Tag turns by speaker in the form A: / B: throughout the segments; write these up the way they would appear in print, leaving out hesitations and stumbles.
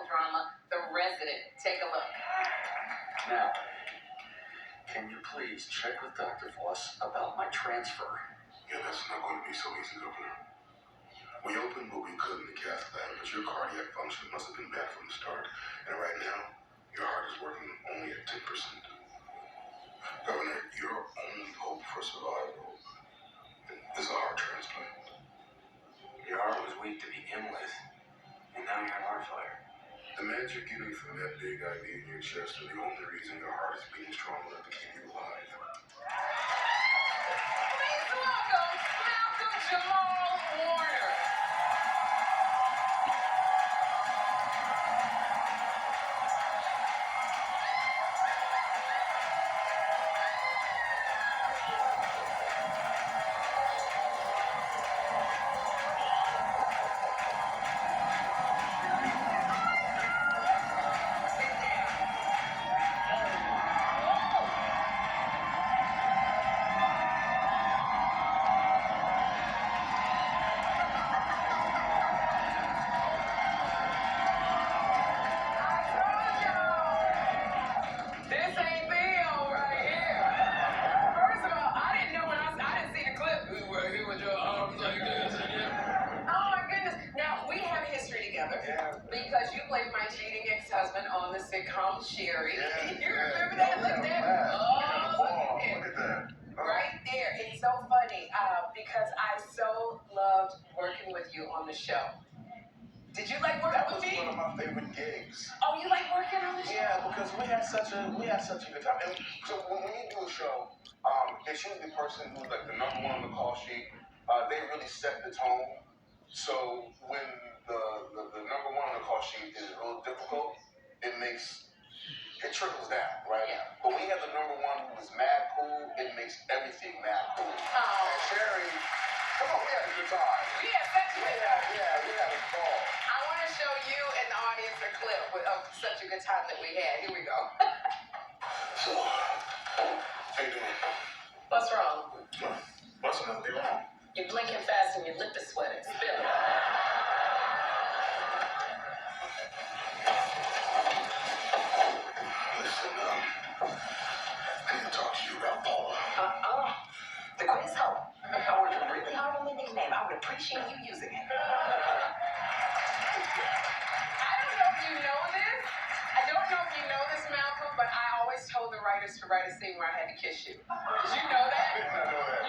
A: medical drama, The Resident. Take a look.
B: Now, can you please check with Dr. Voss about my transfer?
C: Yeah, that's not going to be so easy, Governor. We opened what we could in the cath lab, but your cardiac function must have been bad from the start. And right now, your heart is working only at 10%. Governor, your only hope for survival is a heart transplant.
D: Your heart was weak to begin with, and now you're in heart failure.
C: The meds you're getting from that big IV in your chest are the only reason your heart is beating strong enough to keep you alive.
A: Please welcome Malcolm Jamal Warner. This ain't Theo right here. First of all, I didn't know when I didn't see the clip. You were here with your arms like this. Oh my goodness. Now, we have history together because you played my cheating ex-husband on the sitcom Sherry. You remember that? Look at that. Oh, look at that. Right there. It's so funny because I so loved working with you on the show. Did you like working with me?
C: That was one of my favorite gigs.
A: Oh, you like working on the show?
C: Yeah, because we had such a good time. And so when you do a show, it's usually the person who's like the number one on the call sheet. They really set the tone. So when the number one on the call sheet is real difficult, it trickles down, right?
A: Yeah.
C: But when you have the number one who is mad cool, it makes everything mad cool.
A: Oh.
C: And Sherry, come on, we had a good time.
A: We had such a good time.
C: Yeah, we had a ball.
A: I want to show you and the audience a clip of such a good time that we had. Here we go.
C: So, how you doing?
A: What's wrong?
C: What's nothing wrong?
A: You're blinking fast and your lip is sweating. Spill it.
C: Listen, I need to talk to you about Paula.
A: The greatest hope. I worked really hard on the nickname. I would appreciate you using it. I don't know if you know this. I don't know if you know this, Malcolm, but I always told the writers to write a scene where I had to kiss you. Did you know that?
C: I did not know that.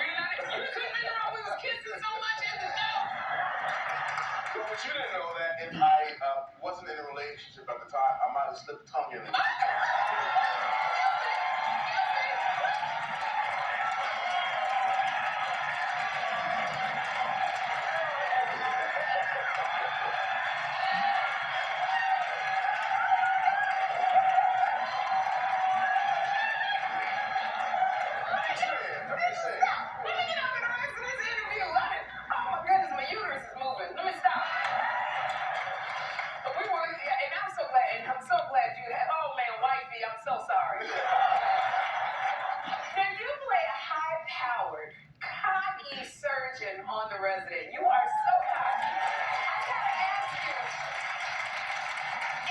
A: You couldn't figure out we was kissing so much in the show.
C: But you didn't know that if I wasn't in a relationship at the time, I might have slipped a tongue in it.
A: On The Resident. You are so hot. I gotta ask you,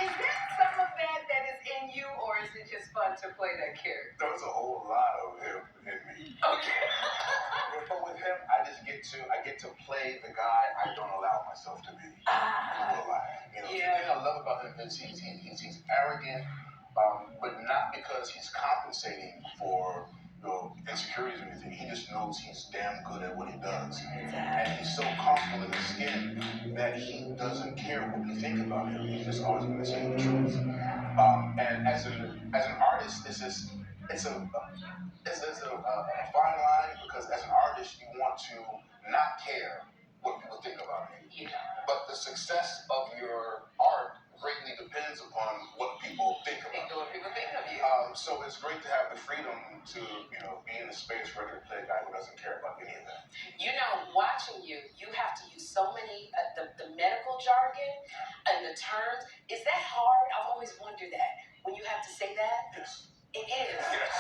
A: is there some of that is in you, or is it just fun to play that character?
C: There's a whole lot of him in me.
A: Okay.
C: But with him, I get to play the guy I don't allow myself to be in real life. You know, the thing I love about him is he's arrogant, but not because he's compensating for insecurities or anything. He just knows he's damn good at what he does. And he's so comfortable in his skin that he doesn't care what we think about him. He's just always going to say the truth. And as an artist, it's a fine line, because as an artist, you want to not care what people think about you.
A: Yeah.
C: But the success of your art greatly depends upon what people think about you.
A: What people think of you.
C: So it's great to have the freedom to, be in a space where I can play a guy who doesn't care about any of that.
A: You know, watching you, you have to use so many the medical jargon and the terms. Is that hard? I've always wondered that. When you have to say that?
C: Yes.
A: It is.
C: Yes.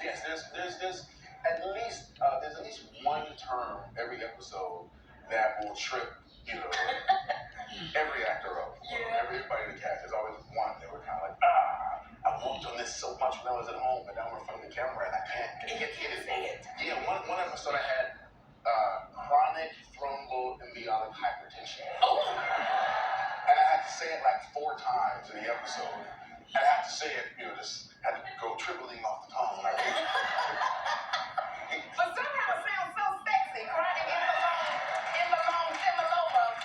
C: Yes, there's at least one term every episode that will trip, every actor like 4 times in the episode. And I had to say it, just had to go tripling off the tongue. Like,
A: But somehow it sounds so sexy, crying in the long Semilova.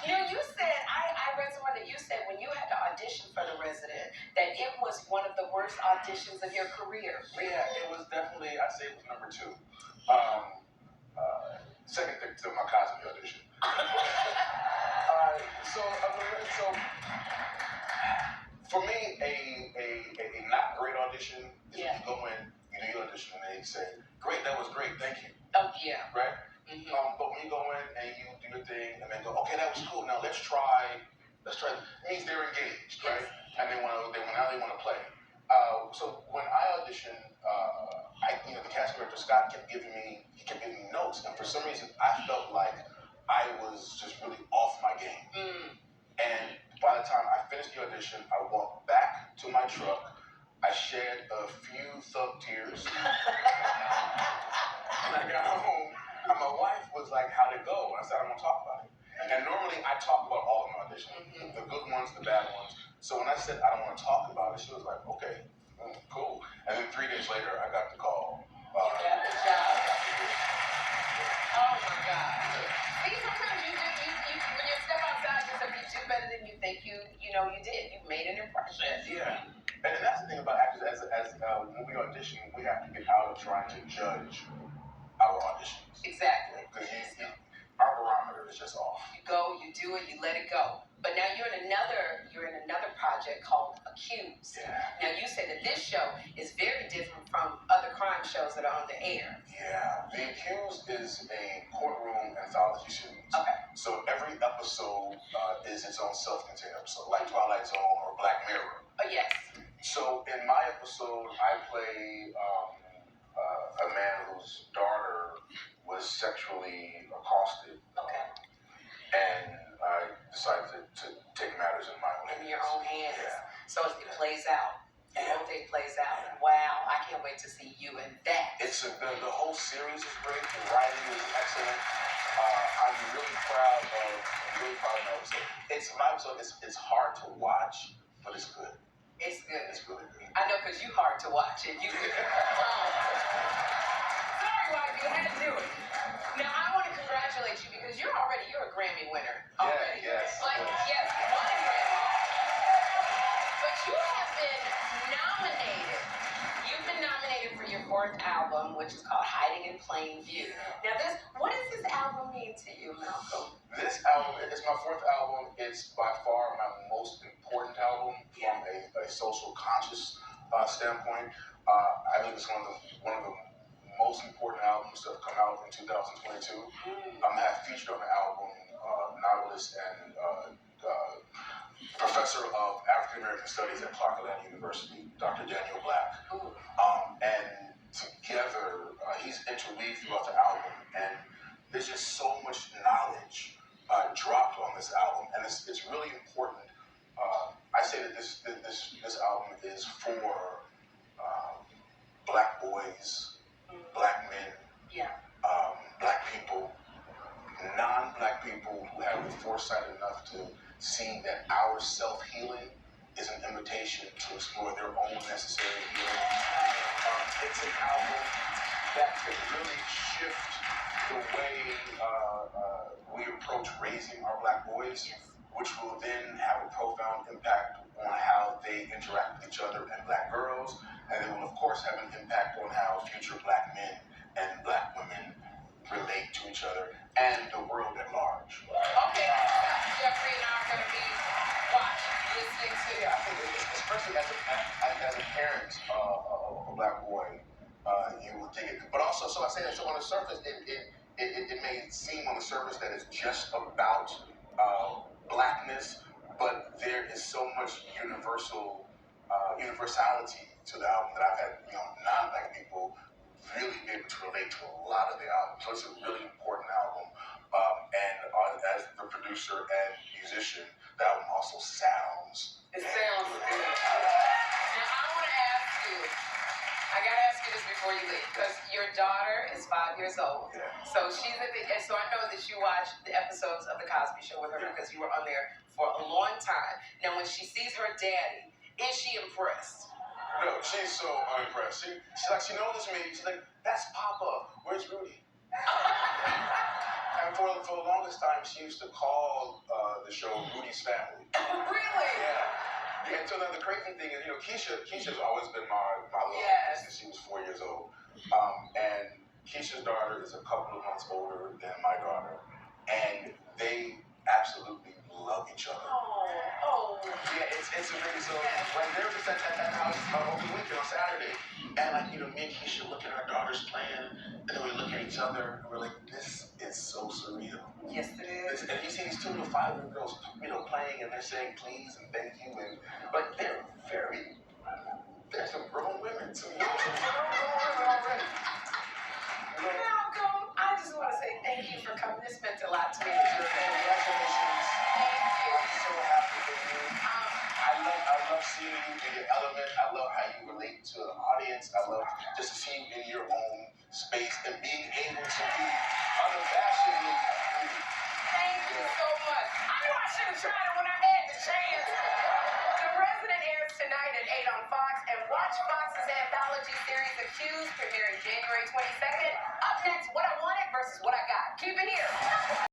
A: You said, I read somewhere that you said when you had to audition for The Resident, that it was one of the worst auditions of your career.
C: Yeah, it was definitely, I'd say it was number 2. Second to my Cosby audition. So for me, a not great audition is when you go in, you do your audition, and they say, great, that was great, thank you.
A: Oh, yeah.
C: Right?
A: Mm-hmm.
C: But when you go in and you do your thing, and then go, okay, that was cool, now let's try, it means they're engaged, right? And now they want to play. So when I auditioned, the casting director, Scott, kept giving me notes, and for some reason, I felt like I was just really off my game. And by the time I finished the audition, I walked back to my truck, I shed a few thug tears, and I got home, and my wife was like, how'd it go? And I said, I don't want to talk about it. And normally, I talk about all of my auditions, the good ones, the bad ones. So when I said, I don't want to talk about it, she was like, okay, cool. And then 3 days later, I got the call.
A: You got the job. Oh, my God. See, sometimes you when you step outside, you do better than you think you did. You made an impression.
C: Yeah. And that's the thing about actors, when we audition, we have to get out of trying to judge our auditions.
A: Exactly.
C: Because our barometer is just off.
A: You go, you do it, you let it go. But now you're in another project called Accused.
C: Yeah.
A: Now you say that this show is very different from other crime shows that are on the air.
C: Yeah. The Accused is a courtroom anthology series.
A: Okay.
C: So every episode is its own self-contained episode, like Twilight Zone or Black Mirror.
A: Oh, yes.
C: So in my episode, I play a man whose daughter was sexually accosted.
A: Okay.
C: And I decided to take matters in my own hands.
A: In your own hands.
C: Yeah.
A: So it plays out. The whole thing plays out.
C: Yeah.
A: Wow, I can't wait to see you in that.
C: The whole series is great. The writing is excellent. I'm really proud of my episode. It's hard to watch, but it's good.
A: It's good.
C: It's really good.
A: I know, because you hard to watch. And you sorry, wife, you had to do it. Now, I want to congratulate you because you're a Grammy winner already.
C: Yeah, yes.
A: Yes, one Grammy. But you have been nominated. You've been nominated for your 4th album, which is called Hiding in Plain View. Now, what does this album mean to you, Malcolm?
C: This album, it's my 4th album. It's by far my most important album from a social conscious standpoint. I think it's one of the most important albums that have come out in 2022. I have featured on the album novelist and professor of African American Studies at Clark Atlanta University, Dr. Daniel Black. And together, he's interweaved throughout the album, and there's just so much knowledge dropped on this album, and it's really important. I say that this album is for Black boys, Black men, Black people, non-Black people who have the foresight enough to see that our self-healing is an invitation to explore their own necessary healing. It's an album that could really shift the way we approach raising our Black boys, which will then have a profound impact on how they interact with each other and Black girls, and it will of course have an impact on how future Black men and Black women relate to each other and the world at large.
A: Okay, Jeffrey and I are going to be listening to.
C: Yeah, I think especially as a parent of a Black boy, you will dig it. But also, so I say that, so on the surface, it may seem on the surface that it's just about Blackness, but there is so much universality to the album that I've had, non-Black people really be able to relate to a lot of the album. So it's a really important album. And as the producer and musician, the album also sounds.
A: It sounds good. Now I want to ask you, I gotta ask you this before you leave, because your daughter is 5 years old.
C: Yeah.
A: So she's at the, and so I know that you watched the episodes of the Cosby Show with her because you were on there for a long time. Now, when she sees her daddy, is she impressed?
C: No, she's so unimpressed. She knows me. She's like, that's Papa. Where's Rudy? And for the longest time, she used to call the show Rudy's Family.
A: Really?
C: Yeah. And so then the crazy thing is, Keisha's always been my little
A: Yes.
C: since she was 4 years old. And Keisha's daughter is a couple of months older than my daughter. And they absolutely love each other.
A: Oh.
C: Yeah, it's amazing. So like they were just at the house over the weekend on Saturday. And like, me and Keisha look at our daughters playing, and then we look at each other and we're like, this is so surreal.
A: Yes, it is.
C: And you see these 2 little 5-year-old girls, playing and they're saying please and thank you, and but they're some grown women too. Already.
A: Malcolm, I just want to say thank you for coming. This meant a lot to me that you're here.
C: Congratulations.
A: Thank you.
C: I'm so happy for you. I love seeing you in your element. I love how you relate to the audience. I love just to see you in your own space and being able to be unabashedly you.
A: Thank you so much. I knew I should have tried it when I had the chance.